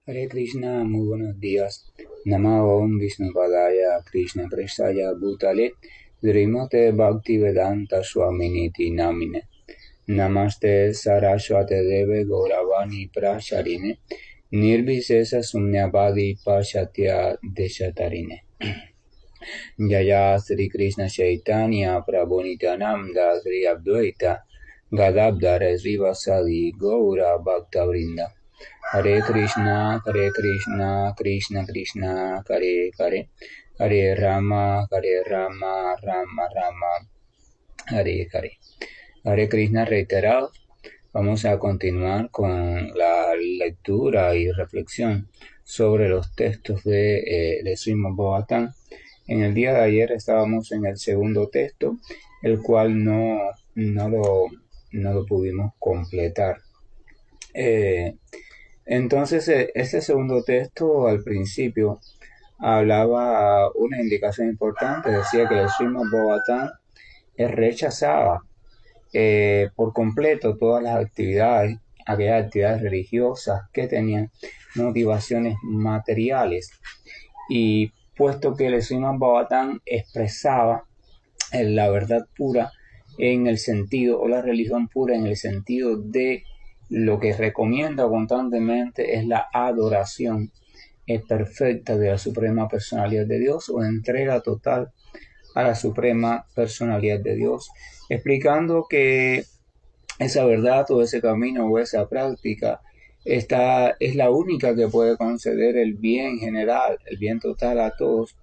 Hare Krishna, muy buenos días. Namo Om Vishnupadaya Krishna Prestaya Bhutale Srimate Bhaktivedanta Swaminiti Namine Namaste Saraswate Deve Gauravani Prasharine Nirvisesa Sunyavadi Pashatya Deshatarine Jaya Sri Krishna Chaitanya Prabhu Nityananda Sri Advaita Gadadhara Srivasadi Gaura Bhaktavrinda Hare Krishna, Krishna Krishna, Hare Hare, Hare Rama, Rama Rama, Hare Hare. Hare Krishna reiterado. Vamos a continuar con la lectura y reflexión sobre los textos de Srimad Bhagavatam. En el día de ayer estábamos en el segundo texto, el cual no lo pudimos completar. Entonces, este segundo texto al principio hablaba una indicación importante, decía que el Srimad Bhagavatam rechazaba por completo todas las actividades, aquellas actividades religiosas que tenían motivaciones materiales, y puesto que el Srimad Bhagavatam expresaba la verdad pura en el sentido, o la religión pura en el sentido de lo que recomienda constantemente es la adoración perfecta de la Suprema Personalidad de Dios, o entrega total a la Suprema Personalidad de Dios, explicando que esa verdad o ese camino o esa práctica es la única que puede conceder el bien general, el bien total a todos,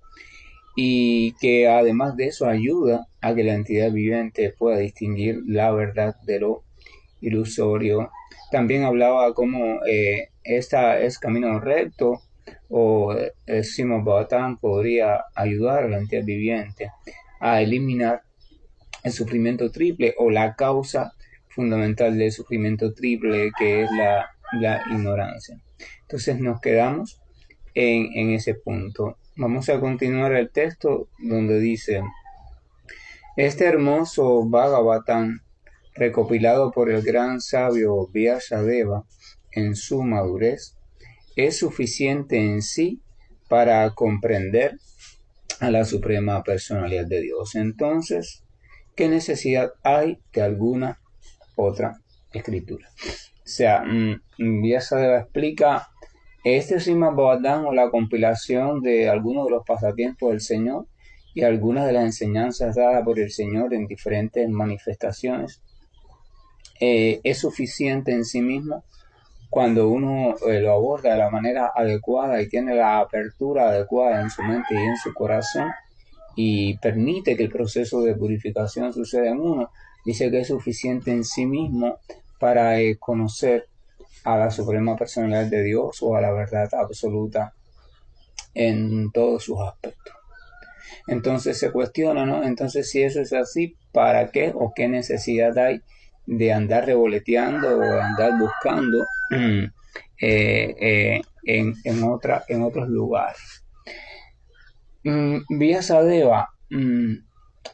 y que además de eso ayuda a que la entidad viviente pueda distinguir la verdad de lo ilusorio. También hablaba cómo este es camino recto, o el Srimad Bhagavatam podría ayudar a la entidad viviente a eliminar el sufrimiento triple, o la causa fundamental del sufrimiento triple, que es la ignorancia. Entonces nos quedamos en ese punto. Vamos a continuar el texto donde dice: este hermoso Bhagavatam, recopilado por el gran sabio Vyasadeva en su madurez, es suficiente en sí para comprender a la Suprema Personalidad de Dios. Entonces, ¿qué necesidad hay de alguna otra escritura? O sea, Vyasadeva explica este Srimad Bhagavatam, o la compilación de algunos de los pasatiempos del Señor y algunas de las enseñanzas dadas por el Señor en diferentes manifestaciones, es suficiente en sí mismo cuando uno lo aborda de la manera adecuada y tiene la apertura adecuada en su mente y en su corazón, y permite que el proceso de purificación suceda en uno. Dice que es suficiente en sí mismo para conocer a la Suprema Personalidad de Dios, o a la verdad absoluta en todos sus aspectos. Entonces se cuestiona, ¿no? Entonces, si eso es así, ¿para qué o qué necesidad hay de andar revoloteando o de andar buscando en otros lugares? Vyasadeva,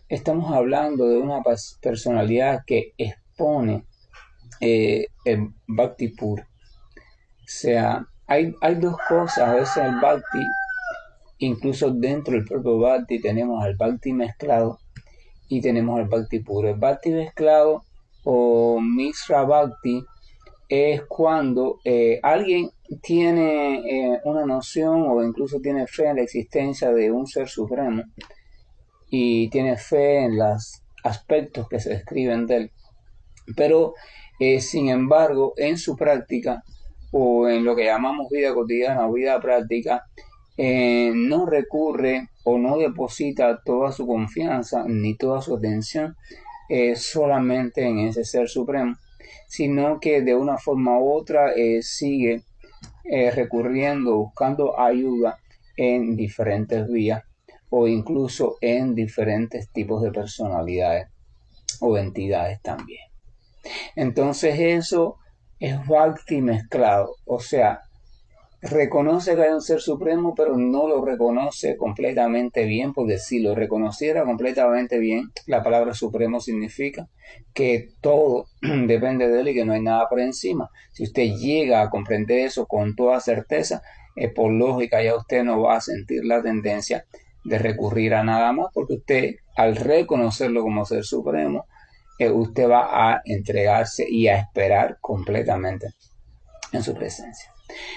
estamos hablando de una personalidad que expone el Bhakti puro. O sea, hay dos cosas. A veces el Bhakti, incluso dentro del propio Bhakti, tenemos al Bhakti mezclado y tenemos al Bhakti puro. El Bhakti mezclado, o Mishra Bhakti, es cuando alguien tiene una noción o incluso tiene fe en la existencia de un ser supremo y tiene fe en los aspectos que se describen de él, pero sin embargo en su práctica, o en lo que llamamos vida cotidiana o vida práctica, no recurre o no deposita toda su confianza ni toda su atención solamente en ese ser supremo, sino que de una forma u otra sigue recurriendo, buscando ayuda en diferentes vías, o incluso en diferentes tipos de personalidades o entidades también. Entonces eso es Bhakti mezclado, o sea, reconoce que hay un ser supremo, pero no lo reconoce completamente bien, porque si lo reconociera completamente bien, la palabra supremo significa que todo depende de él y que no hay nada por encima. Si usted llega a comprender eso con toda certeza, por lógica ya usted no va a sentir la tendencia de recurrir a nada más, porque usted al reconocerlo como ser supremo, usted va a entregarse y a esperar completamente en su presencia.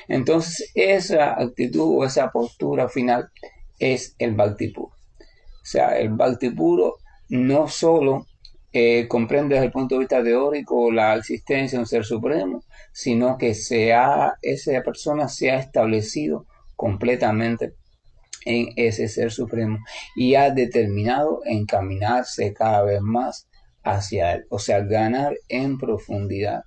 Entonces, esa actitud o esa postura final es el Bhakti puro. O sea, el Bhakti puro no solo comprende desde el punto de vista teórico la existencia de un ser supremo, sino que esa persona se ha establecido completamente en ese ser supremo y ha determinado encaminarse cada vez más hacia él, o sea, ganar en profundidad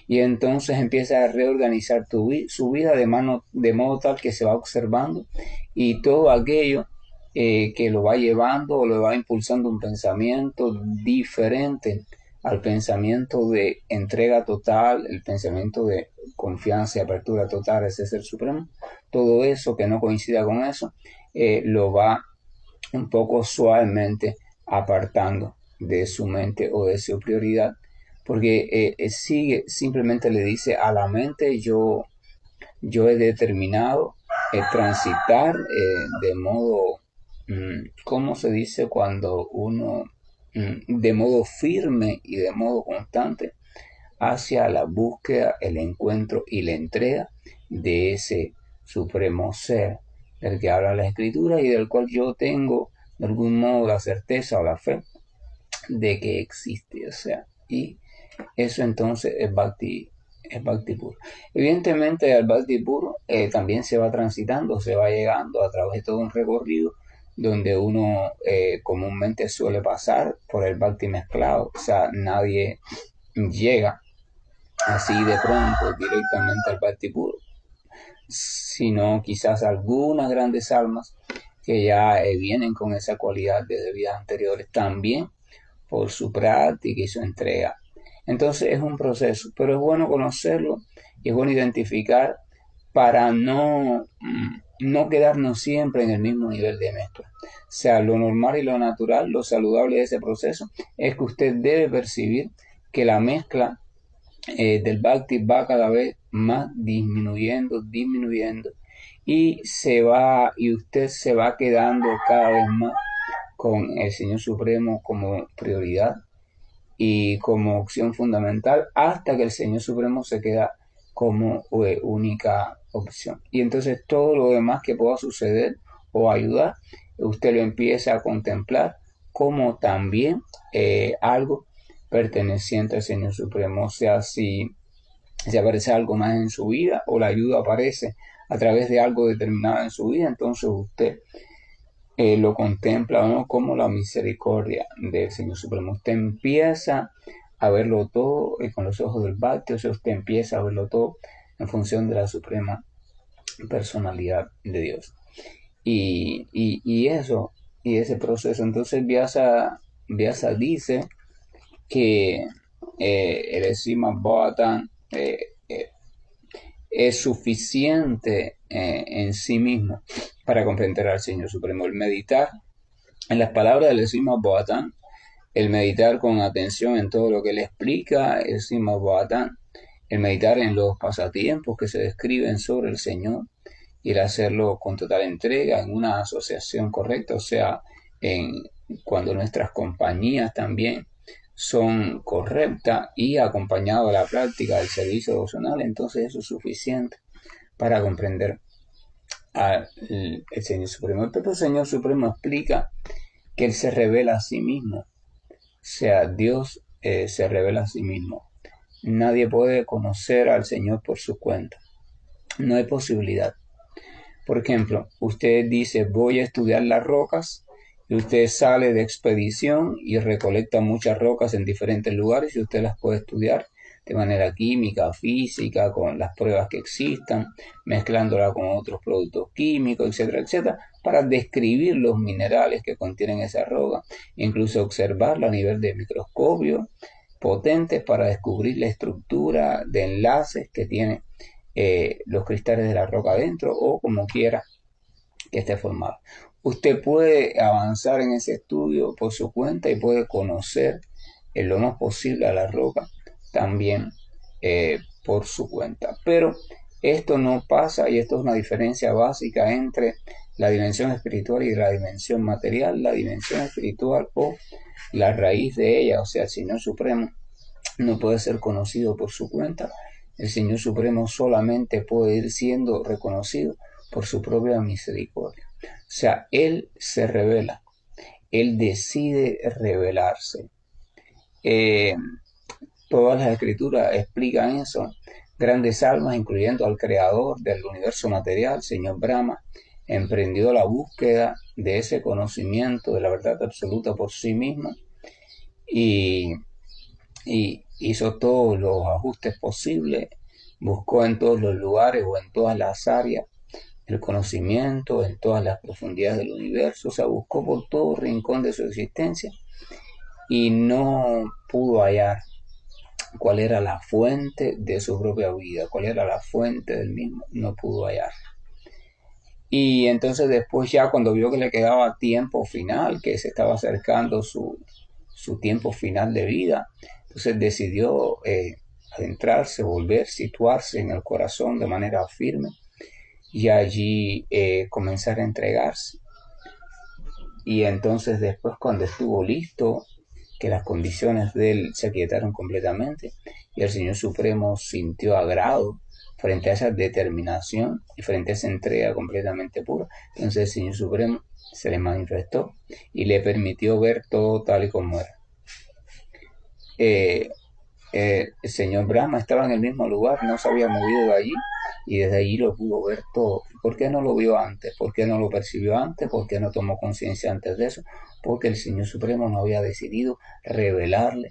y entonces empieza a reorganizar su vida de modo tal que se va observando y todo aquello que lo va llevando o lo va impulsando un pensamiento diferente al pensamiento de entrega total, el pensamiento de confianza y apertura total a ese ser supremo, todo eso que no coincida con eso, lo va un poco suavemente apartando de su mente o de su prioridad porque sigue, simplemente le dice a la mente yo he determinado transitar de modo, ¿cómo se dice cuando uno, de modo firme y de modo constante hacia la búsqueda, el encuentro y la entrega de ese supremo ser del que habla la escritura y del cual yo tengo de algún modo la certeza o la fe de que existe, o sea, y eso entonces es Bhakti puro. Evidentemente al Bhakti puro también se va transitando, se va llegando a través de todo un recorrido donde uno comúnmente suele pasar por el Bhakti mezclado, o sea, nadie llega así de pronto directamente al Bhakti puro, sino quizás algunas grandes almas que ya vienen con esa cualidad desde vidas anteriores también por su práctica y su entrega. Entonces es un proceso, pero es bueno conocerlo y es bueno identificar para no quedarnos siempre en el mismo nivel de mezcla. O sea, lo normal y lo natural, lo saludable de ese proceso es que usted debe percibir que la mezcla del Bhakti va cada vez más disminuyendo y usted se va quedando cada vez más con el Señor Supremo como prioridad y como opción fundamental hasta que el Señor Supremo se queda como única opción. Y entonces todo lo demás que pueda suceder o ayudar, usted lo empieza a contemplar como también algo perteneciente al Señor Supremo. O sea, si aparece algo más en su vida o la ayuda aparece a través de algo determinado en su vida, entonces usted lo contempla ¿no? como la misericordia del Señor Supremo. Usted empieza a verlo todo con los ojos del Bhakti, o sea, usted empieza a verlo todo en función de la suprema personalidad de Dios. Eso, y ese proceso, entonces Vyasa dice que el Srimad Bhagavatam es suficiente en sí mismo para comprender al Señor Supremo. El meditar en las palabras del Srimad Bhagavatam, el meditar con atención en todo lo que él explica, el Srimad Bhagavatam, el meditar en los pasatiempos que se describen sobre el Señor y el hacerlo con total entrega en una asociación correcta, o sea, cuando nuestras compañías también son correctas y acompañado de la práctica del servicio devocional, entonces eso es suficiente para comprender al Señor Supremo. El propio Señor Supremo explica que Él se revela a sí mismo, o sea, Dios se revela a sí mismo. Nadie puede conocer al Señor por su cuenta, no hay posibilidad. Por ejemplo, usted dice voy a estudiar las rocas y usted sale de expedición y recolecta muchas rocas en diferentes lugares y usted las puede estudiar de manera química, física, con las pruebas que existan, mezclándola con otros productos químicos, etcétera, etcétera, para describir los minerales que contienen esa roca, incluso observarla a nivel de microscopio, potentes para descubrir la estructura de enlaces que tiene los cristales de la roca adentro o como quiera que esté formado. Usted puede avanzar en ese estudio por su cuenta y puede conocer en lo más posible a la roca también por su cuenta. Pero esto no pasa, y esto es una diferencia básica entre la dimensión espiritual y la dimensión material. La dimensión espiritual o la raíz de ella, o sea, el Señor Supremo, no puede ser conocido por su cuenta. El Señor Supremo solamente puede ir siendo reconocido por su propia misericordia. O sea, Él se revela, Él decide revelarse. Eh, Todas las escrituras explican eso. Grandes almas, incluyendo al creador del universo material, señor Brahma, emprendió la búsqueda de ese conocimiento de la verdad absoluta por sí mismo y, y hizo todos los ajustes posibles, buscó en todos los lugares o en todas las áreas el conocimiento, en todas las profundidades del universo, o sea, buscó por todo rincón de su existencia y no pudo hallar cuál era la fuente de su propia vida, cuál era la fuente del mismo, no pudo hallar. Y entonces después ya cuando vio que le quedaba tiempo final, que se estaba acercando su tiempo final de vida, entonces decidió adentrarse, volver, situarse en el corazón de manera firme y allí comenzar a entregarse. Y entonces después cuando estuvo listo, que las condiciones de él se aquietaron completamente y el Señor Supremo sintió agrado frente a esa determinación y frente a esa entrega completamente pura, entonces el Señor Supremo se le manifestó y le permitió ver todo tal y como era. Eh, el señor Brahma estaba en el mismo lugar, no se había movido de allí y desde allí lo pudo ver todo. ¿Por qué no lo vio antes? ¿Por qué no lo percibió antes? ¿Por qué no tomó conciencia antes de eso? Porque el Señor Supremo no había decidido revelarle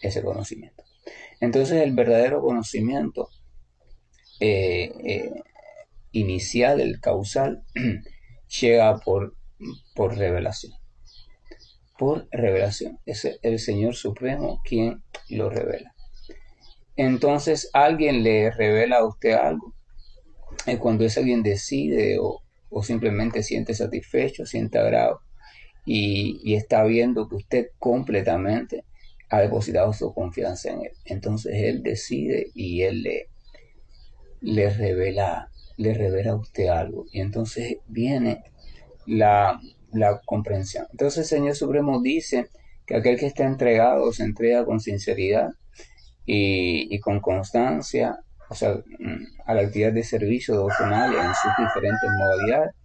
ese conocimiento. Entonces el verdadero conocimiento eh, eh, inicial, el causal, llega por revelación. Por revelación. Es el Señor Supremo quien lo revela. Entonces alguien le revela a usted algo. Cuando es alguien decide o simplemente siente satisfecho, siente agrado y está viendo que usted completamente ha depositado su confianza en él. Entonces él decide y él le revela a usted algo. Y entonces viene la comprensión. Entonces el Señor Supremo dice que aquel que está entregado se entrega con sinceridad y con constancia, o sea, a la actividad de servicio devocional en sus diferentes modalidades.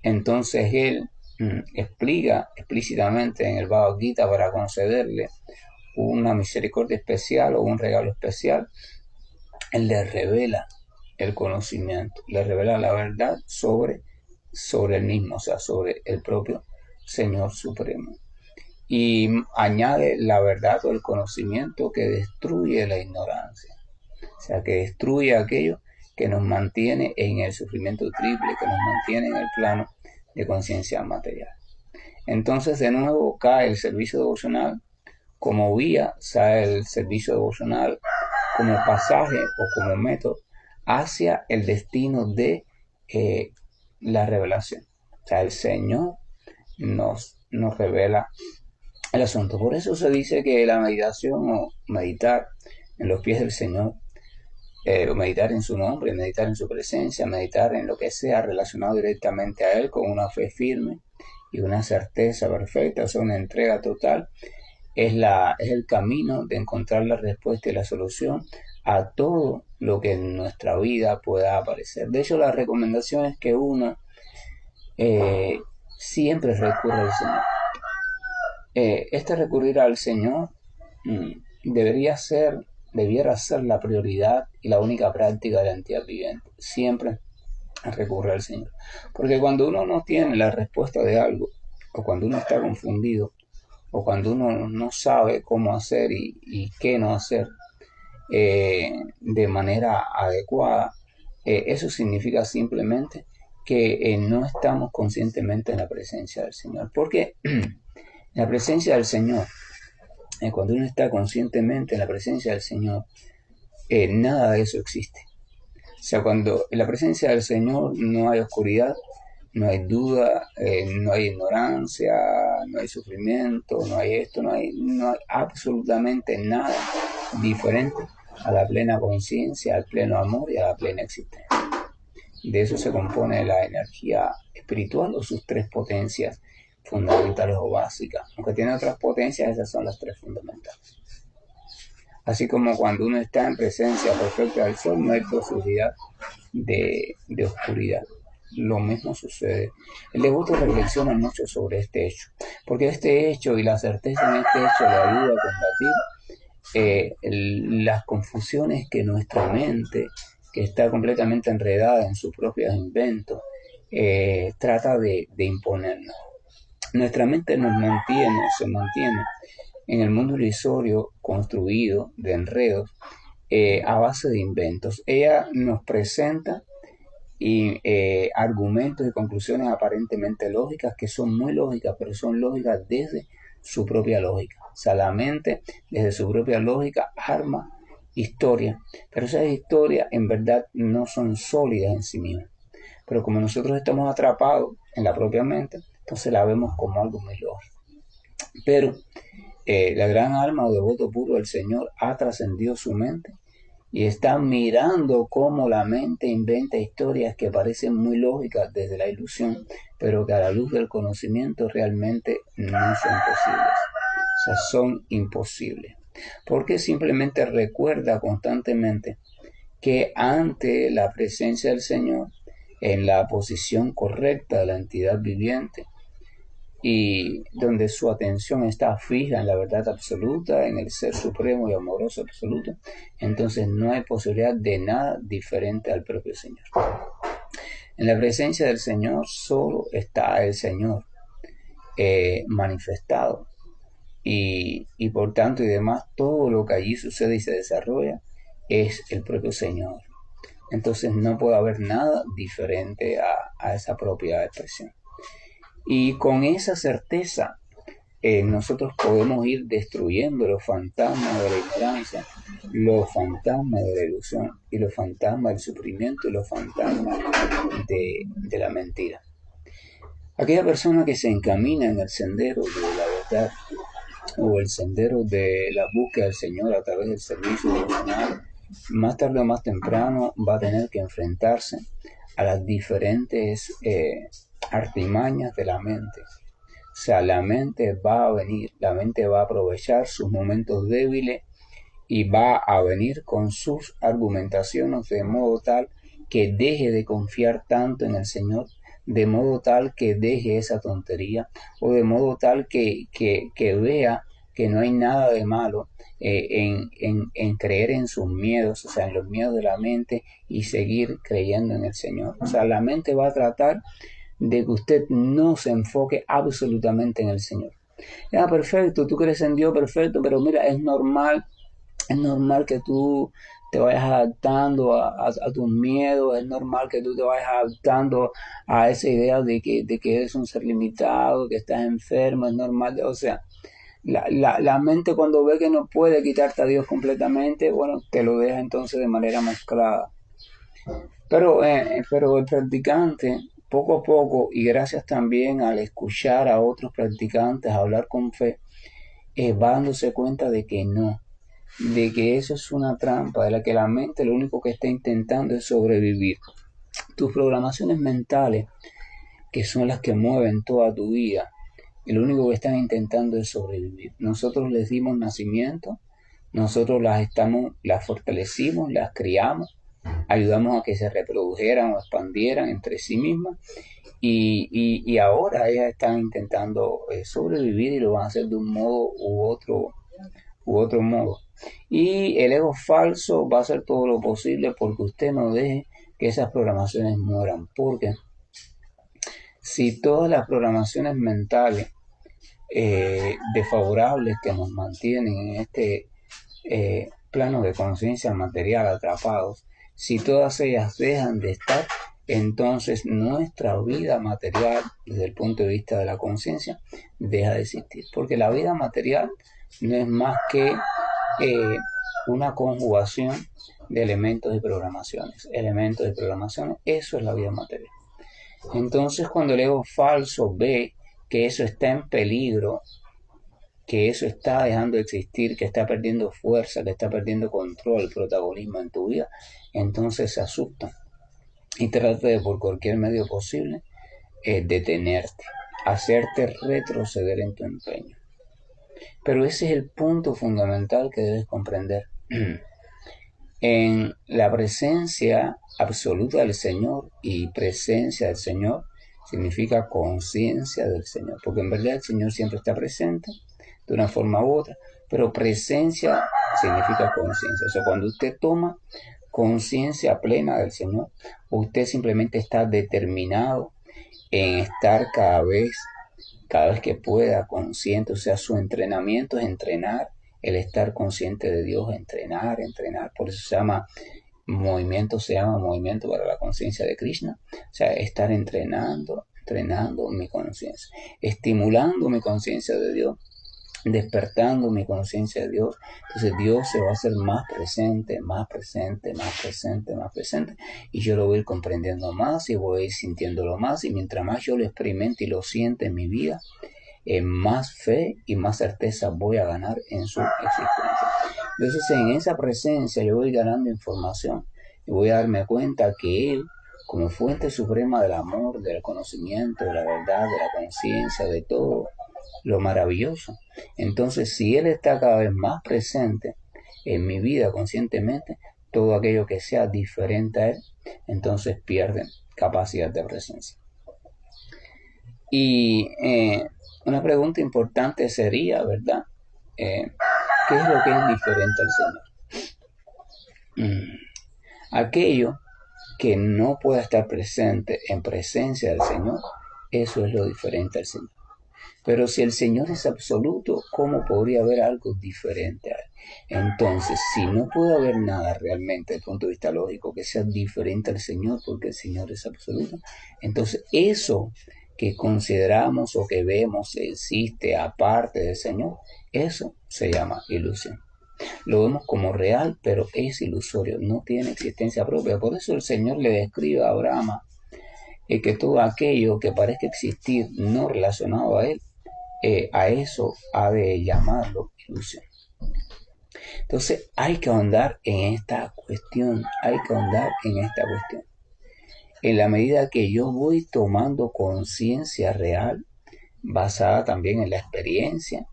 Entonces él explica explícitamente en el Bhagavad Gita para concederle una misericordia especial o un regalo especial. Él le revela el conocimiento, le revela la verdad sobre el mismo, o sea, sobre el propio Señor Supremo. Y añade la verdad o el conocimiento que destruye la ignorancia, o sea, que destruye aquello que nos mantiene en el sufrimiento triple, que nos mantiene en el plano de conciencia material. Entonces, de nuevo, cae el servicio devocional como vía, cae el servicio devocional como pasaje o como método hacia el destino de la revelación. O sea, el Señor nos revela el asunto. Por eso se dice que la meditación o meditar en los pies del Señor, meditar en su nombre, meditar en su presencia, meditar en lo que sea relacionado directamente a Él con una fe firme y una certeza perfecta, o sea, una entrega total, es el camino de encontrar la respuesta y la solución a todo lo que en nuestra vida pueda aparecer. De hecho, la recomendación es que uno siempre recurra al Señor. Este recurrir al Señor debiera ser la prioridad y la única práctica de la entidad viviente. Siempre recurre al Señor. Porque cuando uno no tiene la respuesta de algo, o cuando uno está confundido, o cuando uno no sabe cómo hacer y qué no hacer de manera adecuada, eso significa simplemente que no estamos conscientemente en la presencia del Señor. Porque la presencia del Señor, cuando uno está conscientemente en la presencia del Señor, nada de eso existe. O sea, cuando en la presencia del Señor no hay oscuridad, no hay duda, no hay ignorancia, no hay sufrimiento, no hay esto, no hay absolutamente nada diferente a la plena conciencia, al pleno amor y a la plena existencia. De eso se compone la energía espiritual o sus tres potencias fundamentales o básicas. Aunque tiene otras potencias, esas son las tres fundamentales. Así como cuando uno está en presencia perfecta del sol, no hay posibilidad de oscuridad. Lo mismo sucede. El devoto reflexiona mucho sobre este hecho, porque este hecho y la certeza en este hecho le ayuda a combatir las confusiones que nuestra mente, que está completamente enredada en sus propios inventos, trata de imponernos. Nuestra mente se mantiene en el mundo ilusorio construido de enredos a base de inventos. Ella nos presenta argumentos y conclusiones aparentemente lógicas, que son muy lógicas, pero son lógicas desde su propia lógica. O sea, la mente, desde su propia lógica, arma historias, pero esas historias en verdad no son sólidas en sí mismas. Pero como nosotros estamos atrapados en la propia mente, entonces la vemos como algo muy lógico. Pero la gran alma o devoto puro del Señor ha trascendido su mente y está mirando cómo la mente inventa historias que parecen muy lógicas desde la ilusión, pero que a la luz del conocimiento realmente no son posibles. O sea, son imposibles. Porque simplemente recuerda constantemente que ante la presencia del Señor, en la posición correcta de la entidad viviente, y donde su atención está fija en la verdad absoluta, en el ser supremo y amoroso absoluto, entonces no hay posibilidad de nada diferente al propio Señor. En la presencia del Señor solo está el Señor manifestado y por tanto y demás todo lo que allí sucede y se desarrolla es el propio Señor. Entonces no puede haber nada diferente a esa propia expresión. Y con esa certeza nosotros podemos ir destruyendo los fantasmas de la ignorancia, los fantasmas de la ilusión y los fantasmas del sufrimiento y los fantasmas de la mentira. Aquella persona que se encamina en el sendero de la verdad o el sendero de la búsqueda del Señor a través del servicio devocional, más tarde o más temprano va a tener que enfrentarse a las diferentes artimañas de la mente. O sea, la mente va a venir, la mente va a aprovechar sus momentos débiles y va a venir con sus argumentaciones de modo tal que deje de confiar tanto en el Señor, de modo tal que deje esa tontería, o de modo tal que vea que no hay nada de malo en creer en sus miedos, o sea, en los miedos de la mente y seguir creyendo en el Señor. O sea, la mente va a tratar de que usted no se enfoque absolutamente en el Señor. Ya, perfecto, tú crees en Dios, perfecto, pero mira, es normal que tú te vayas adaptando a tus miedos, es normal que tú te vayas adaptando a esa idea de que eres un ser limitado, que estás enfermo, es normal, o sea, la mente cuando ve que no puede quitarte a Dios completamente, bueno, te lo deja entonces de manera mezclada. Pero el practicante, poco a poco, y gracias también al escuchar a otros practicantes hablar con fe, va dándose cuenta de que no, de que eso es una trampa, de la que la mente lo único que está intentando es sobrevivir. Tus programaciones mentales, que son las que mueven toda tu vida, y lo único que están intentando es sobrevivir. Nosotros les dimos nacimiento, nosotros las fortalecimos, las criamos, ayudamos a que se reprodujeran o expandieran entre sí mismas y ahora ellas están intentando sobrevivir y lo van a hacer de un modo u otro modo. Y el ego falso va a hacer todo lo posible porque usted no deje que esas programaciones mueran, porque si todas las programaciones mentales desfavorables que nos mantienen en este plano de conciencia material atrapados, si todas ellas dejan de estar, entonces nuestra vida material, desde el punto de vista de la conciencia, deja de existir. Porque la vida material no es más que una conjugación de elementos y programaciones. Elementos y programaciones, eso es la vida material. Entonces, cuando el ego falso ve que eso está en peligro, que eso está dejando de existir, que está perdiendo fuerza, que está perdiendo control, protagonismo en tu vida, entonces se asustan y trata de por cualquier medio posible detenerte, hacerte retroceder en tu empeño. Pero ese es el punto fundamental que debes comprender. En la presencia absoluta del Señor, y presencia del Señor significa conciencia del Señor, porque en verdad el Señor siempre está presente de una forma u otra, pero presencia significa conciencia. O sea, cuando usted toma conciencia plena del Señor, usted simplemente está determinado en estar cada vez que pueda, consciente. O sea, su entrenamiento es entrenar el estar consciente de Dios, entrenar. Por eso se llama movimiento para la conciencia de Krishna. O sea, estar entrenando mi conciencia, estimulando mi conciencia de Dios, despertando mi conciencia de Dios. Entonces Dios se va a hacer más presente, y yo lo voy a ir comprendiendo más y voy a ir sintiéndolo más, y mientras más yo lo experimente y lo siente en mi vida, más fe y más certeza voy a ganar en su existencia. Entonces en esa presencia yo voy ganando información y voy a darme cuenta que Él, como fuente suprema del amor, del conocimiento, de la verdad, de la conciencia, de todo lo maravilloso, entonces si Él está cada vez más presente en mi vida conscientemente, todo aquello que sea diferente a Él, entonces pierde capacidad de presencia. Y una pregunta importante sería, ¿verdad? ¿Qué es lo que es diferente al Señor? Aquello que no pueda estar presente en presencia del Señor, eso es lo diferente al Señor. Pero si el Señor es absoluto, ¿cómo podría haber algo diferente a Él? Entonces, si no puede haber nada realmente desde el punto de vista lógico que sea diferente al Señor, porque el Señor es absoluto, entonces eso que consideramos o que vemos existe aparte del Señor, eso se llama ilusión. Lo vemos como real, pero es ilusorio, no tiene existencia propia. Por eso el Señor le describe a Abraham que todo aquello que parezca existir no relacionado a eso ha de llamarlo ilusión. Entonces hay que ahondar en esta cuestión, En la medida que yo voy tomando conciencia real, basada también en la experiencia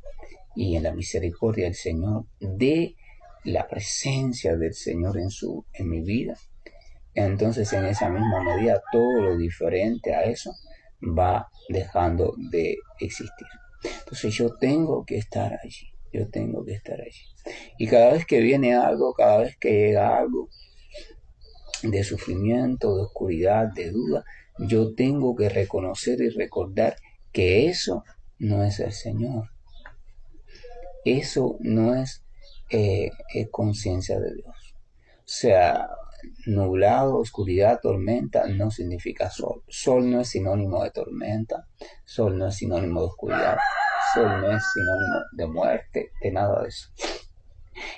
y en la misericordia del Señor, de la presencia del Señor en mi vida, entonces en esa misma medida todo lo diferente a eso va dejando de existir. Entonces yo tengo que estar allí. Y cada vez que viene algo, cada vez que llega algo de sufrimiento, de oscuridad, de duda, yo tengo que reconocer y recordar que eso no es el Señor. Eso no es conciencia de Dios. O sea, nublado, oscuridad, tormenta no significa sol. Sol no es sinónimo de tormenta. Sol no es sinónimo de oscuridad. Sol no es sinónimo de muerte, de nada de eso.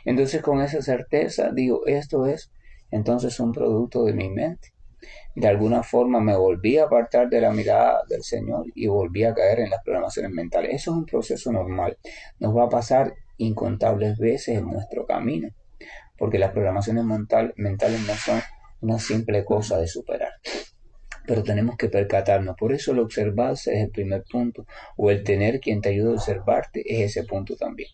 Entonces con esa certeza digo, esto es entonces un producto de mi mente. De alguna forma me volví a apartar de la mirada del Señor y volví a caer en las programaciones mentales. Eso es un proceso normal. Nos va a pasar incontables veces en nuestro camino, porque las programaciones mentales no son una simple cosa de superar. Pero tenemos que percatarnos. Por eso el observarse es el primer punto, o el tener quien te ayude a observarte es ese punto también.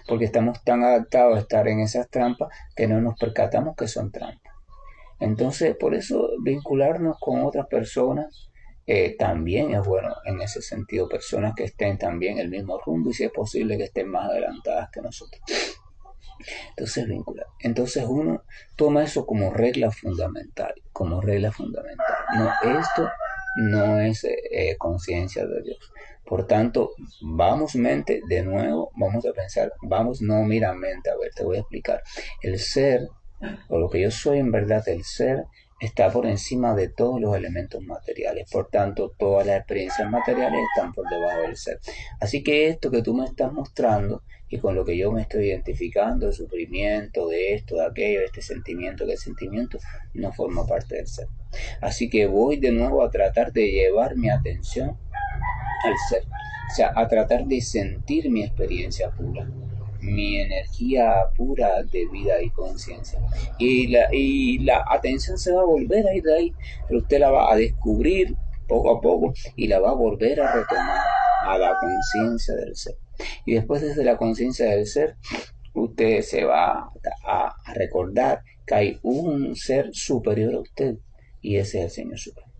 Porque estamos tan adaptados a estar en esas trampas que no nos percatamos que son trampas. Entonces, por eso vincularnos con otras personas también es bueno en ese sentido. Personas que estén también en el mismo rumbo y si es posible que estén más adelantadas que nosotros. Entonces, vincular. Entonces uno toma eso como regla fundamental. No, esto no es conciencia de Dios. Por tanto, vamos mente, de nuevo, vamos a pensar, mira mente, a ver, te voy a explicar. El ser, o lo que yo soy en verdad, el ser, está por encima de todos los elementos materiales. Por tanto, todas las experiencias materiales están por debajo del ser. Así que esto que tú me estás mostrando y con lo que yo me estoy identificando, el sufrimiento de esto, de aquello, este sentimiento, aquel sentimiento, no forma parte del ser. Así que voy de nuevo a tratar de llevar mi atención al ser. O sea, a tratar de sentir mi experiencia pura, mi energía pura de vida y conciencia. Y la atención se va a volver a ir de ahí, pero usted la va a descubrir poco a poco y la va a volver a retomar a la conciencia del ser. Y después desde la conciencia del ser, usted se va a recordar que hay un ser superior a usted y ese es el Señor Supremo.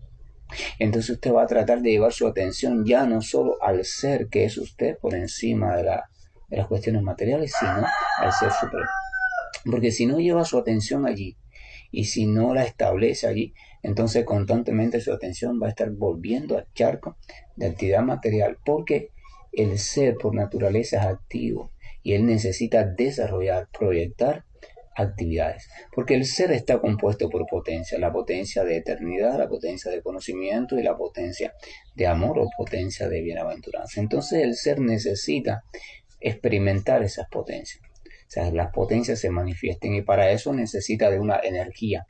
Entonces usted va a tratar de llevar su atención ya no solo al ser que es usted por encima de las cuestiones materiales, sino al ser supremo. Porque si no lleva su atención allí y si no la establece allí, entonces constantemente su atención va a estar volviendo al charco de actividad material, porque el ser por naturaleza es activo y él necesita desarrollar, proyectar actividades, porque el ser está compuesto por potencia, la potencia de eternidad, la potencia de conocimiento y la potencia de amor o potencia de bienaventuranza. Entonces el ser necesita experimentar esas potencias. O sea, las potencias se manifiesten y para eso necesita de una energía.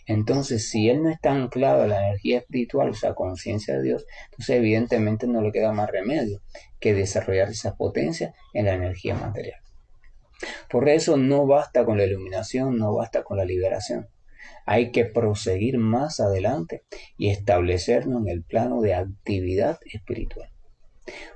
Entonces, si él no está anclado a la energía espiritual, o sea, conciencia de Dios, entonces evidentemente no le queda más remedio que desarrollar esas potencias en la energía material. Por eso no basta con la iluminación, no basta con la liberación. Hay que proseguir más adelante y establecernos en el plano de actividad espiritual.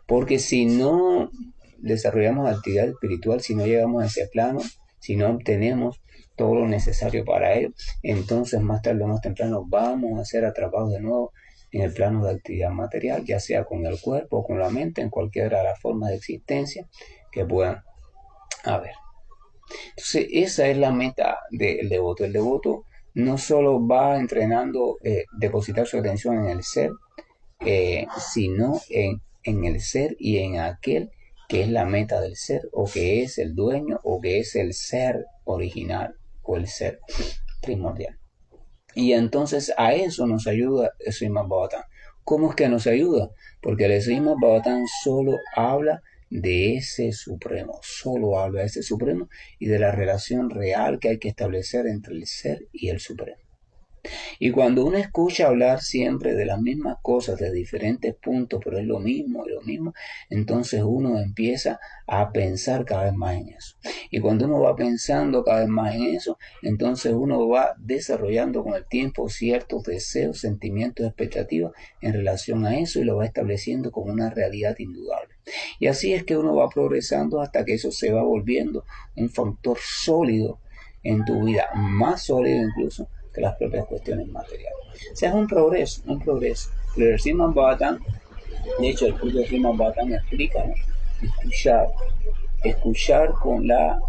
Porque si no desarrollamos actividad espiritual, si no llegamos a ese plano, si no obtenemos todo lo necesario para ello, entonces más tarde o más temprano vamos a ser atrapados de nuevo en el plano de actividad material, ya sea con el cuerpo o con la mente, en cualquiera de las formas de existencia que puedan haber. Entonces, esa es la meta del devoto. El devoto no solo va entrenando, depositar su atención en el ser, sino en el ser y en aquel que es la meta del ser, o que es el dueño, o que es el ser original, o el ser primordial. Y entonces a eso nos ayuda el Srimad Bhagavatam. ¿Cómo es que nos ayuda? Porque el Srimad Bhagavatam solo habla de ese supremo, solo habla de ese supremo y de la relación real que hay que establecer entre el ser y el supremo. Y cuando uno escucha hablar siempre de las mismas cosas, de diferentes puntos, pero es lo mismo, entonces uno empieza a pensar cada vez más en eso. Y cuando uno va pensando cada vez más en eso, entonces uno va desarrollando con el tiempo ciertos deseos, sentimientos, expectativas en relación a eso y lo va estableciendo como una realidad indudable. Y así es que uno va progresando hasta que eso se va volviendo un factor sólido en tu vida, más sólido incluso que las propias cuestiones materiales. O sea, es un progreso, un progreso. Pero el Srimad Bhagavatam, de hecho, el propio Srimad Bhagavatam explica, ¿no? Escuchar con la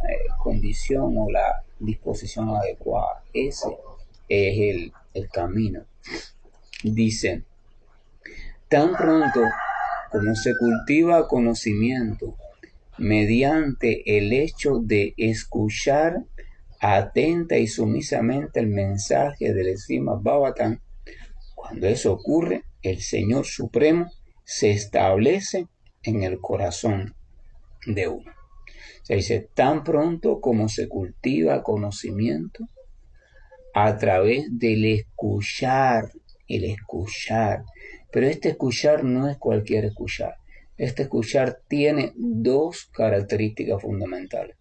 condición o la disposición adecuada. Ese es el camino. Dice, tan pronto como se cultiva conocimiento mediante el hecho de escuchar atenta y sumisamente el mensaje del Srimad Bhagavatam, cuando eso ocurre, el Señor Supremo se establece en el corazón de uno. Se dice, tan pronto como se cultiva conocimiento a través del escuchar, el escuchar. Pero este escuchar no es cualquier escuchar. Este escuchar tiene dos características fundamentales.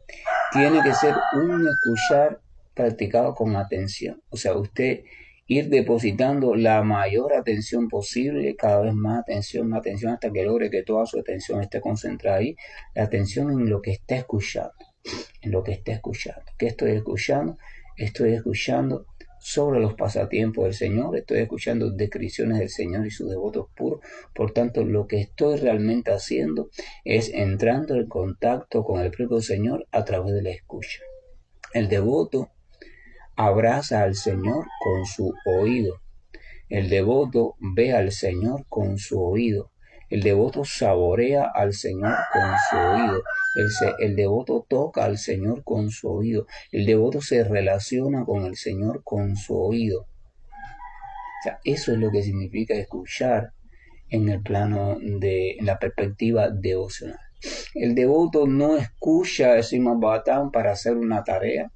Tiene que ser un escuchar practicado con atención. O sea, usted ir depositando la mayor atención posible, cada vez más atención, hasta que logre que toda su atención esté concentrada ahí. La atención en lo que está escuchando, en lo que está escuchando. ¿Qué estoy escuchando? Estoy escuchando sobre los pasatiempos del Señor, estoy escuchando descripciones del Señor y sus devotos puros. Por tanto, lo que estoy realmente haciendo es entrando en contacto con el propio Señor a través de la escucha. El devoto abraza al Señor con su oído. El devoto ve al Señor con su oído. El devoto saborea al Señor con su oído. El devoto toca al Señor con su oído. El devoto se relaciona con el Señor con su oído. sea, eso es lo que significa escuchar en el plano en la perspectiva devocional. El devoto no escucha el Srimad Bhagavatam para hacer una tarea,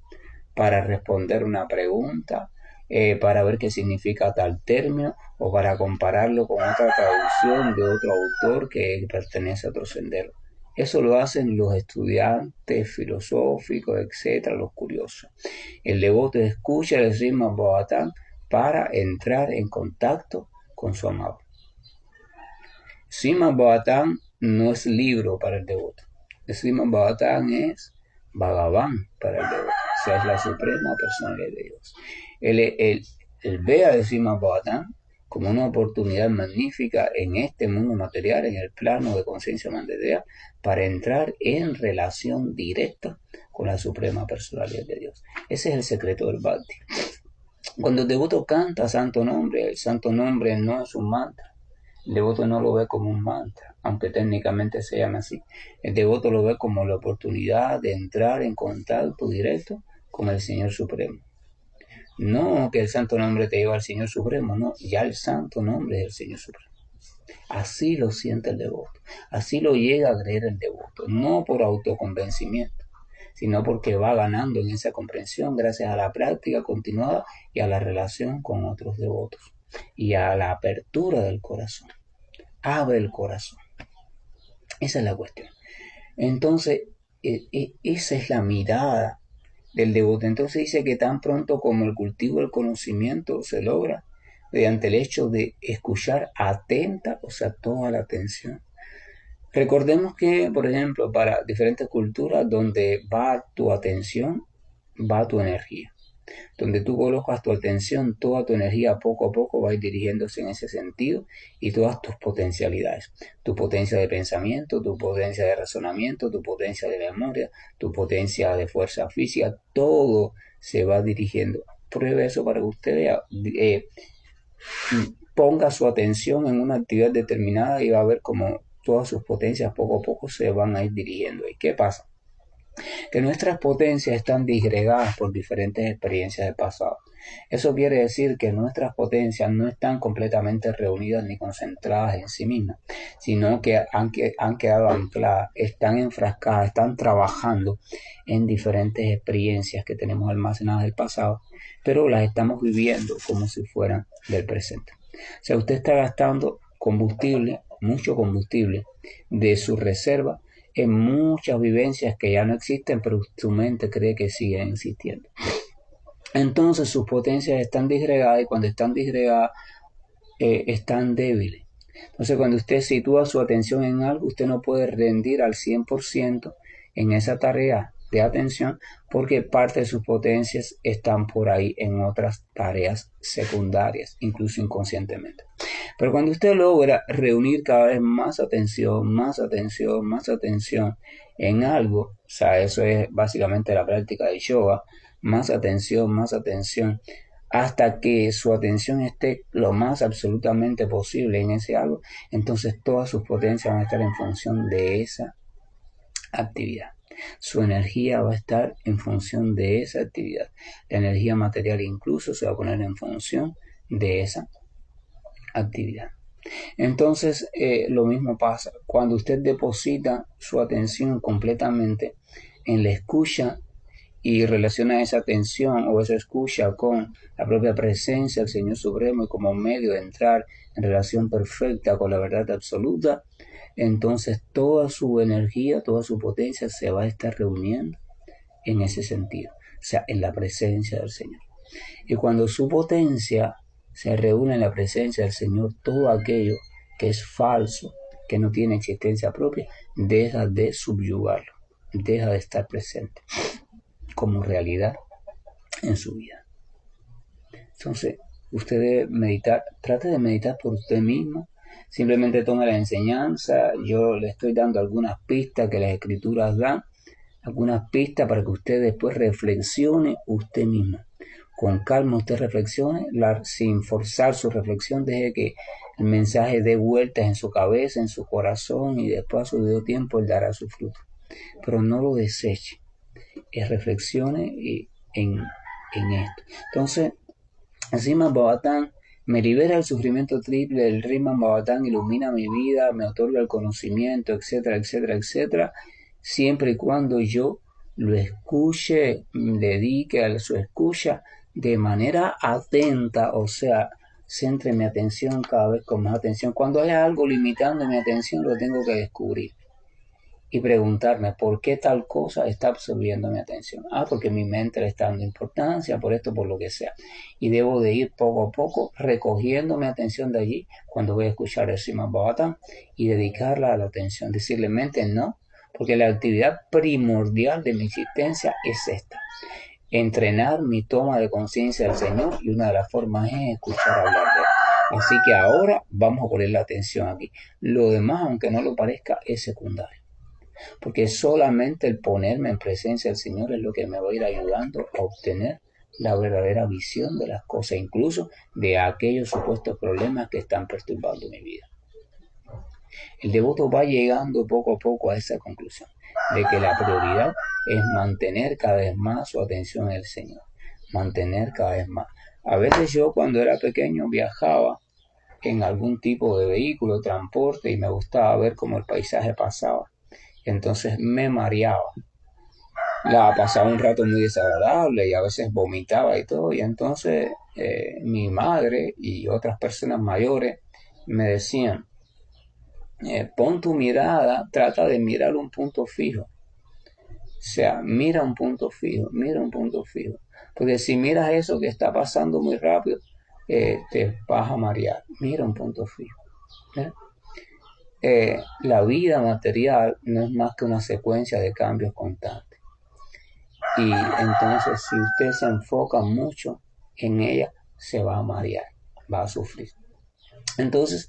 para responder una pregunta, para ver qué significa tal término o para compararlo con otra traducción de otro autor que pertenece a otro sendero. Eso lo hacen los estudiantes filosóficos, etcétera, los curiosos. El devoto escucha el Srimad Bhagavatam para entrar en contacto con su amado. Srimad Bhagavatam no es libro para el devoto. El Srimad Bhagavatam es Bhagavan para el devoto. O sea, es la suprema personalidad de Dios. Él ve a Srimad Bhagavatam como una oportunidad magnífica en este mundo material, en el plano de conciencia mandedea, para entrar en relación directa con la suprema personalidad de Dios. Ese es el secreto del Bhakti. Cuando el devoto canta santo nombre, el santo nombre no es un mantra. El devoto no lo ve como un mantra, aunque técnicamente se llama así. El devoto lo ve como la oportunidad de entrar en contacto directo con el Señor Supremo. No que el santo nombre te lleva al Señor Supremo, no, ya el santo nombre es el Señor Supremo. Así lo siente el devoto, así lo llega a creer el devoto, no por autoconvencimiento, sino porque va ganando en esa comprensión gracias a la práctica continuada y a la relación con otros devotos y a la apertura del corazón. Abre el corazón. Esa es la cuestión. Entonces, esa es la mirada del devoto. Entonces dice que tan pronto como el cultivo del conocimiento se logra mediante el hecho de escuchar atenta, o sea, toda la atención. Recordemos que, por ejemplo, para diferentes culturas, donde va tu atención, va tu energía. Donde tú colocas tu atención, toda tu energía poco a poco va a ir dirigiéndose en ese sentido y todas tus potencialidades. Tu potencia de pensamiento, tu potencia de razonamiento, tu potencia de memoria, tu potencia de fuerza física, todo se va dirigiendo. Pruebe eso para que usted vea. Ponga su atención en una actividad determinada y va a ver cómo todas sus potencias poco a poco se van a ir dirigiendo. ¿Y qué pasa? Que nuestras potencias están disgregadas por diferentes experiencias del pasado. Eso quiere decir que nuestras potencias no están completamente reunidas ni concentradas en sí mismas, sino que han quedado ancladas, están enfrascadas, están trabajando en diferentes experiencias que tenemos almacenadas del pasado, pero las estamos viviendo como si fueran del presente. O sea, usted está gastando combustible, mucho combustible de su reserva en muchas vivencias que ya no existen, pero su mente cree que siguen existiendo. Entonces sus potencias están disgregadas y cuando están disgregadas están débiles. Entonces cuando usted sitúa su atención en algo, usted no puede rendir al 100% en esa tarea de atención porque parte de sus potencias están por ahí en otras tareas secundarias, incluso inconscientemente. Pero cuando usted logra reunir cada vez más atención, más atención, más atención en algo, o sea, eso es básicamente la práctica de yoga, más atención, hasta que su atención esté lo más absolutamente posible en ese algo, entonces todas sus potencias van a estar en función de esa actividad. Su energía va a estar en función de esa actividad. La energía material incluso se va a poner en función de esa actividad. Entonces, lo mismo pasa cuando usted deposita su atención completamente en la escucha y relaciona esa atención o esa escucha con la propia presencia del Señor Supremo y como medio de entrar en relación perfecta con la verdad absoluta, entonces toda su energía, toda su potencia se va a estar reuniendo en ese sentido, o sea, en la presencia del Señor. Y cuando su potencia se reúne en la presencia del Señor, todo aquello que es falso, que no tiene existencia propia, deja de subyugarlo, deja de estar presente como realidad en su vida. Entonces, usted debe meditar, trate de meditar por usted mismo, simplemente tome la enseñanza, yo le estoy dando algunas pistas que las escrituras dan, algunas pistas para que usted después reflexione usted mismo. Con calma usted reflexione, sin forzar su reflexión, deje que el mensaje dé vueltas en su cabeza, en su corazón y después a su debido tiempo él dará su fruto. Pero no lo deseche, reflexione en esto. Entonces, encima Bhagavatam Me libera del sufrimiento triple, el Rima Bhavatán ilumina mi vida, me otorga el conocimiento, etcétera, etcétera, etcétera, siempre y cuando yo lo escuche, dedique a su escucha de manera atenta, o sea, centre mi atención cada vez con más atención. Cuando haya algo limitando mi atención, lo tengo que descubrir y preguntarme por qué tal cosa está absorbiendo mi atención. Ah, porque mi mente le está dando importancia, por esto, por lo que sea. Y debo de ir poco a poco recogiendo mi atención de allí cuando voy a escuchar el Srimad Bhagavatam y dedicarla a la atención. Decirle mente no, porque la actividad primordial de mi existencia es esta. Entrenar mi toma de conciencia del Señor y una de las formas es escuchar hablar de Él. Así que ahora vamos a poner la atención aquí. Lo demás, aunque no lo parezca, es secundario. Porque solamente el ponerme en presencia del Señor es lo que me va a ir ayudando a obtener la verdadera visión de las cosas, incluso de aquellos supuestos problemas que están perturbando mi vida. El devoto va llegando poco a poco a esa conclusión, de que la prioridad es mantener cada vez más su atención en el Señor, mantener cada vez más. A veces yo cuando era pequeño viajaba en algún tipo de vehículo, de transporte, y me gustaba ver cómo el paisaje pasaba. Entonces me mareaba. La pasaba un rato muy desagradable y a veces vomitaba y todo. Y entonces mi madre y otras personas mayores me decían, pon tu mirada, trata de mirar un punto fijo. O sea, mira un punto fijo, mira un punto fijo. Porque si miras eso que está pasando muy rápido, te vas a marear. Mira un punto fijo. La vida material no es más que una secuencia de cambios constantes. Y entonces si usted se enfoca mucho en ella, se va a marear, va a sufrir. Entonces,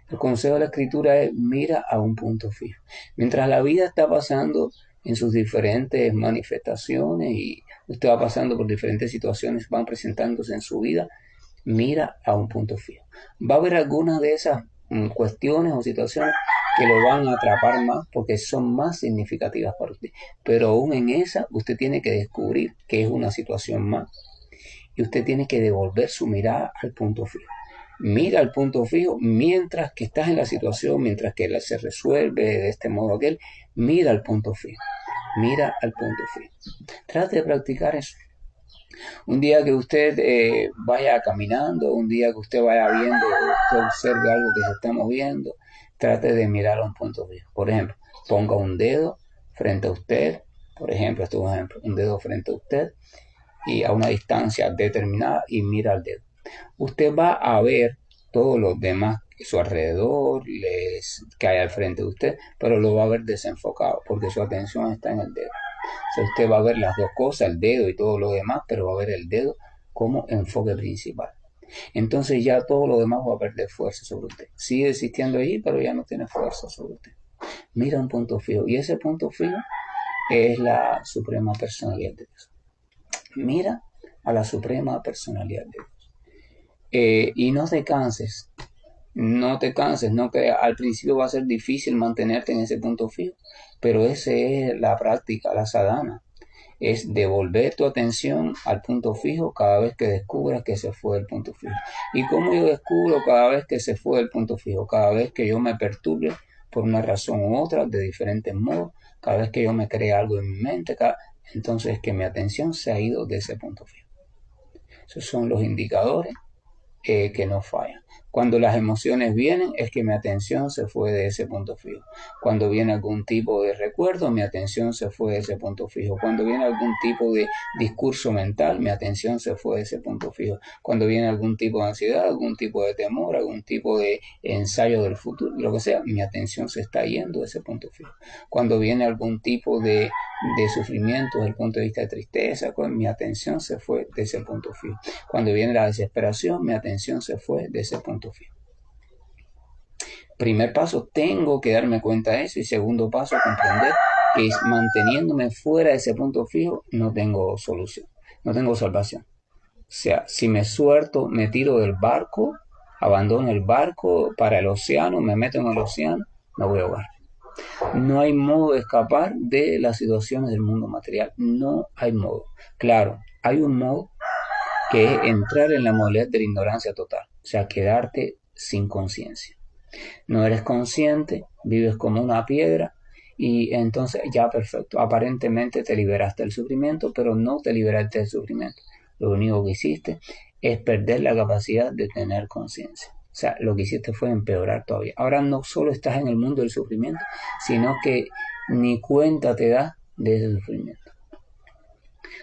el consejo de la escritura es mira a un punto fijo. Mientras la vida está pasando en sus diferentes manifestaciones y usted va pasando por diferentes situaciones, van presentándose en su vida, mira a un punto fijo. Va a haber algunas de esas cuestiones o situaciones que lo van a atrapar más porque son más significativas para usted. Pero aún en esa, usted tiene que descubrir que es una situación más y usted tiene que devolver su mirada al punto fijo. Mira al punto fijo mientras que estás en la situación, mientras que se resuelve de este modo aquel, mira al punto fijo. Mira al punto fijo. Trate de practicar eso. Un día que usted vaya caminando, un día que usted vaya viendo, usted observe algo que se está moviendo, trate de mirar a un punto fijo. Por ejemplo, ponga un dedo frente a usted, por ejemplo, esto es un ejemplo, un dedo frente a usted y a una distancia determinada y mira al dedo. Usted va a ver todos los demás a su alrededor, que hay al frente de usted, pero lo va a ver desenfocado porque su atención está en el dedo. O sea, usted va a ver las dos cosas, el dedo y todo lo demás, pero va a ver el dedo como enfoque principal. Entonces ya todo lo demás va a perder fuerza sobre usted. Sigue existiendo allí, pero ya no tiene fuerza sobre usted. Mira un punto fijo. Y ese punto fijo es la suprema personalidad de Dios. Mira a la suprema personalidad de Dios. Y no te canses. No te canses, no que al principio va a ser difícil mantenerte en ese punto fijo, pero esa es la práctica, la sadhana. Es devolver tu atención al punto fijo cada vez que descubras que se fue el punto fijo. ¿Y cómo yo descubro cada vez que se fue el punto fijo? Cada vez que yo me perturbe por una razón u otra, de diferentes modos, cada vez que yo me cree algo en mi mente, entonces que mi atención se ha ido de ese punto fijo. Esos son los indicadores que no fallan. Cuando las emociones vienen es que mi atención se fue de ese punto fijo. Cuando viene algún tipo de recuerdo, mi atención se fue de ese punto fijo. Cuando viene algún tipo de discurso mental, mi atención se fue de ese punto fijo. Cuando viene algún tipo de ansiedad, algún tipo de temor, algún tipo de ensayo del futuro, lo que sea, mi atención se está yendo de ese punto fijo. Cuando viene algún tipo de sufrimiento desde el punto de vista de tristeza, mi atención se fue de ese punto fijo. Cuando viene la desesperación, mi atención se fue de ese punto fijo. Primer paso, tengo que darme cuenta de eso, y segundo paso, comprender que manteniéndome fuera de ese punto fijo no tengo solución, no tengo salvación. O sea, si me suelto, me tiro del barco, abandono el barco para el océano, me meto en el océano, me voy a ahogar. No hay modo de escapar de las situaciones del mundo material. No hay modo. Claro, hay un modo que es entrar en la modalidad de la ignorancia total. o sea, quedarte sin conciencia. No eres consciente, vives como una piedra y entonces ya perfecto, aparentemente te liberaste del sufrimiento, pero no te liberaste del sufrimiento. Lo único que hiciste es perder la capacidad de tener conciencia. O sea, lo que hiciste fue empeorar todavía. Ahora no solo estás en el mundo del sufrimiento, sino que ni cuenta te das de ese sufrimiento.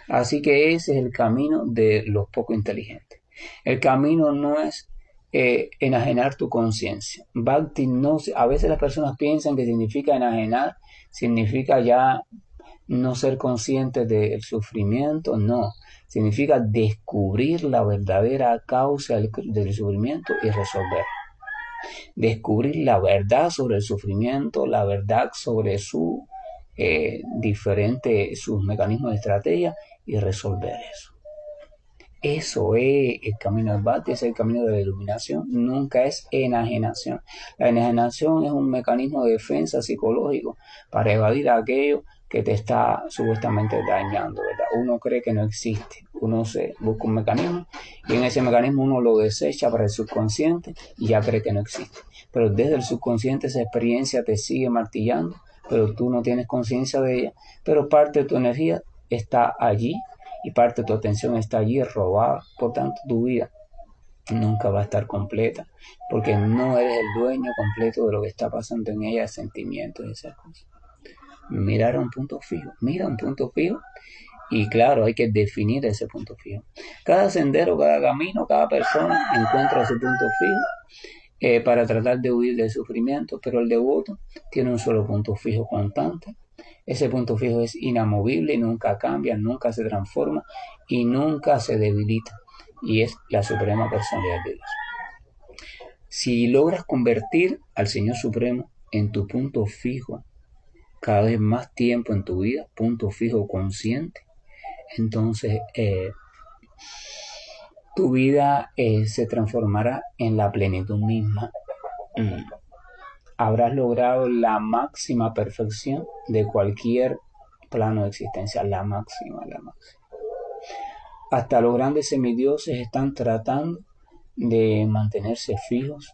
Así que ese es el camino de los poco inteligentes. El camino no es enajenar tu conciencia. Bhakti no, a veces las personas piensan que significa enajenar, significa ya no ser consciente del sufrimiento, no. Significa descubrir la verdadera causa del sufrimiento y resolverlo. Descubrir la verdad sobre el sufrimiento, la verdad sobre sus mecanismos de estrategia y resolver eso. Eso es el camino del Bhakti, es el camino de la iluminación, nunca es enajenación. La enajenación es un mecanismo de defensa psicológico para evadir aquello que te está supuestamente dañando, ¿verdad? Uno cree que no existe, uno se busca un mecanismo y en ese mecanismo uno lo desecha para el subconsciente y ya cree que no existe. Pero desde el subconsciente esa experiencia te sigue martillando, pero tú no tienes conciencia de ella, pero parte de tu energía está allí y parte de tu atención está allí robada. Por tanto, tu vida nunca va a estar completa porque no eres el dueño completo de lo que está pasando en ella, de sentimientos y esas cosas. Mirar a un punto fijo, mira un punto fijo y claro, hay que definir ese punto fijo. Cada sendero, cada camino, cada persona encuentra su punto fijo para tratar de huir del sufrimiento, pero el devoto tiene un solo punto fijo constante. Ese punto fijo es inamovible y nunca cambia, nunca se transforma y nunca se debilita. Y es la suprema personalidad de Dios. Si logras convertir al Señor Supremo en tu punto fijo cada vez más tiempo en tu vida, punto fijo consciente, entonces tu vida se transformará en la plenitud misma. Habrás logrado la máxima perfección de cualquier plano de existencia, la máxima. Hasta los grandes semidioses están tratando de mantenerse fijos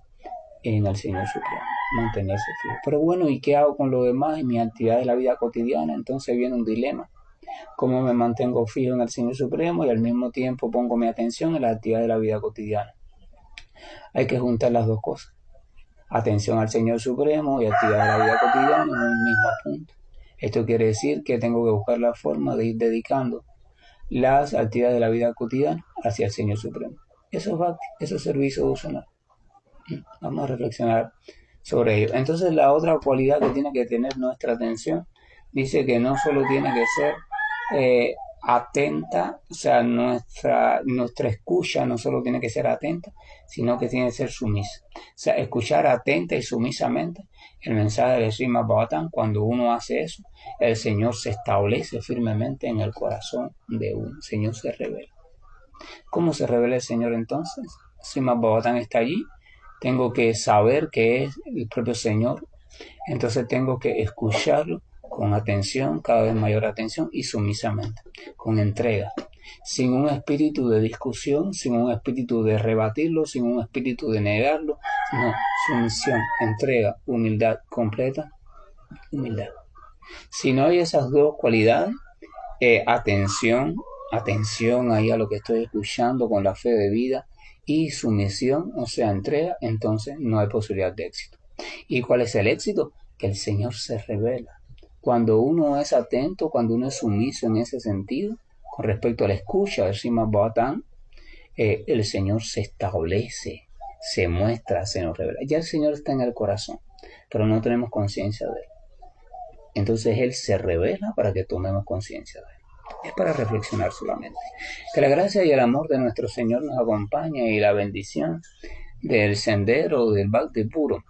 en el Señor Supremo, mantenerse fijos. Pero bueno, ¿y qué hago con lo demás en mi actividad de la vida cotidiana? Entonces viene un dilema. ¿Cómo me mantengo fijo en el Señor Supremo y al mismo tiempo pongo mi atención en la actividad de la vida cotidiana? Hay que juntar las dos cosas. Atención al Señor Supremo y actividad de la vida cotidiana en un mismo punto. Esto quiere decir que tengo que buscar la forma de ir dedicando las actividades de la vida cotidiana hacia el Señor Supremo. Eso es Bhakti, eso es servicio devocional. Vamos a reflexionar sobre ello. Entonces la otra cualidad que tiene que tener nuestra atención dice que no solo tiene que ser atenta, o sea, nuestra escucha no solo tiene que ser atenta, sino que tiene que ser sumisa. O sea, escuchar atenta y sumisamente el mensaje de Srimad Bhagavatam. Cuando uno hace eso, el Señor se establece firmemente en el corazón de uno. El Señor se revela. ¿Cómo se revela el Señor entonces? Srimad Bhagavatam está allí. Tengo que saber que es el propio Señor. Entonces tengo que escucharlo con atención, cada vez mayor atención y sumisamente, con entrega, sin un espíritu de discusión, sin un espíritu de rebatirlo, sin un espíritu de negarlo, no, sumisión, entrega, humildad completa, humildad. Si no hay esas dos cualidades, atención ahí a lo que estoy escuchando con la fe de vida y sumisión, o sea, entrega, entonces no hay posibilidad de éxito. ¿Y cuál es el éxito? Que el Señor se revela. Cuando uno es atento, cuando uno es sumiso en ese sentido, con respecto a la escucha del Srimad Bhagavatam, el Señor se establece, se muestra, se nos revela. Ya el Señor está en el corazón, pero no tenemos conciencia de Él. Entonces Él se revela para que tomemos conciencia de Él. Es para reflexionar solamente. Que la gracia y el amor de nuestro Señor nos acompañe y la bendición del sendero del Bhakti puro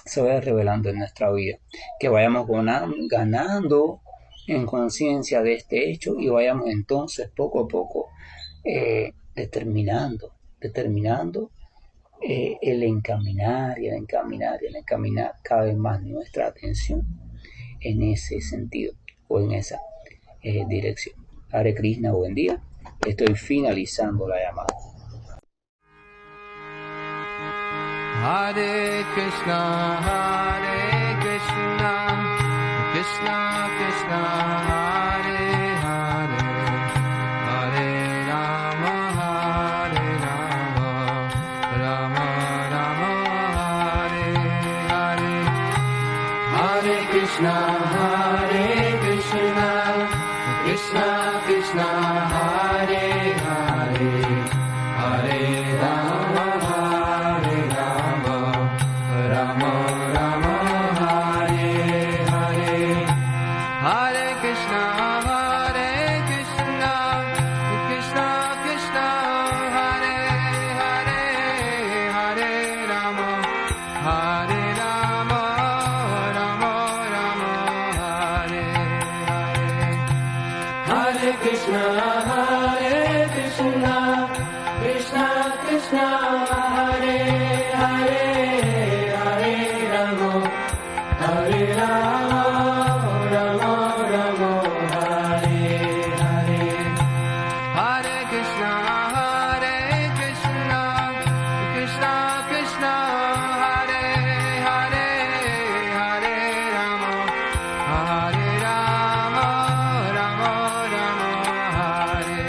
se vaya revelando en nuestra vida, que vayamos ganando en conciencia de este hecho y vayamos entonces poco a poco determinando el encaminar cada vez más nuestra atención en ese sentido o en esa dirección. Hare Krishna, buen día. Estoy finalizando la llamada. Hare Krishna, Hare Krishna, Krishna Krishna, Hare Hare, Hare Rama, Hare Rama, Rama Rama, Hare Hare. Hare Krishna, Hare Krishna, Krishna Krishna, Hare Hare, Hare Rama, Hare Rama, Rama Rama, Hare Hare. Hare Krishna, Hare Krishna, Krishna Krishna, Hare Hare, Hare Rama, Hare Rama, Rama Rama, Hare Hare. Hare Krishna, Hare Krishna, Krishna Krishna, Hare Hare, Hare Rama, Hare Rama, Rama Rama, Hare Hare. Hare Krishna, Hare Krishna, Krishna Krishna, Hare Hare, Hare Rama, Hare Rama, Rama Rama, Hare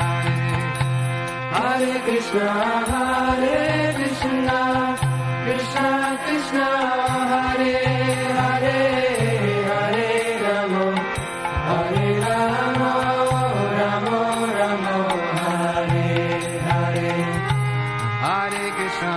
Hare. Hare Krishna, Hare Krishna, Krishna Krishna, Hare Hare, Hare Rama, Hare Rama, Rama Rama, Hare Hare. Hare Krishna,